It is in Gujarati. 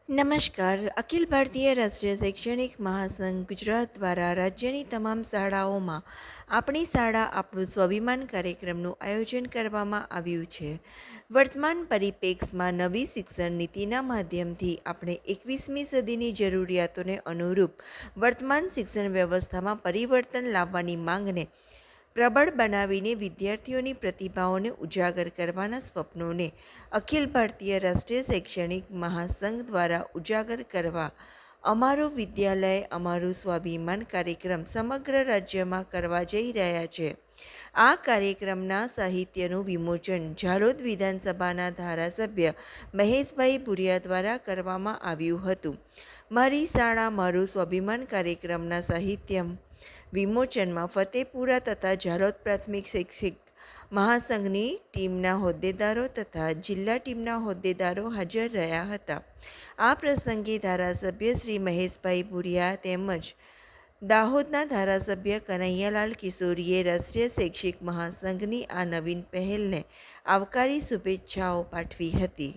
નમસ્કાર. અખિલ ભારતીય રાષ્ટ્રીય શૈક્ષણિક મહાસંઘ ગુજરાત દ્વારા રાજ્યની તમામ શાળાઓમાં આપણી શાળા આપણું સ્વાભિમાન કાર્યક્રમનું આયોજન કરવામાં આવ્યું છે. વર્તમાન પરિપ્રેક્ષમાં નવી શિક્ષણ નીતિના માધ્યમથી આપણે 21મી સદીની જરૂરિયાતોને અનુરૂપ વર્તમાન શિક્ષણ વ્યવસ્થામાં પરિવર્તન લાવવાની માંગને પ્રબળ બનાવીને વિદ્યાર્થીઓની પ્રતિભાઓને ઉજાગર કરવાના સ્વપ્નોને અખિલ ભારતીય રાષ્ટ્રીય શૈક્ષણિક મહાસંઘ દ્વારા ઉજાગર કરવા અમારું વિદ્યાલય અમારું સ્વાભિમાન કાર્યક્રમ સમગ્ર રાજ્યમાં કરવા જઈ રહ્યા છે. આ કાર્યક્રમના સાહિત્યનું વિમોચન ઝાલોદ વિધાનસભાના ધારાસભ્ય મહેશભાઈ ભુરિયા દ્વારા કરવામાં આવ્યું હતું. મારી શાળા મારું સ્વાભિમાન કાર્યક્રમના સાહિત્ય વિમોચનમાં ફતેપુરા તથા ઝાલોદ પ્રાથમિક શૈક્ષિક મહાસંઘની ટીમના હોદ્દેદારો તથા જિલ્લા ટીમના હોદ્દેદારો હાજર રહ્યા હતા. આ પ્રસંગે ધારાસભ્ય શ્રી મહેશભાઈ ભુરિયા તેમજ દાહોદના ધારાસભ્ય કનૈયાલાલ કિશોરીએ રાષ્ટ્રીય શૈક્ષિક મહાસંઘની આ નવીન પહેલને આવકારી શુભેચ્છાઓ પાઠવી હતી.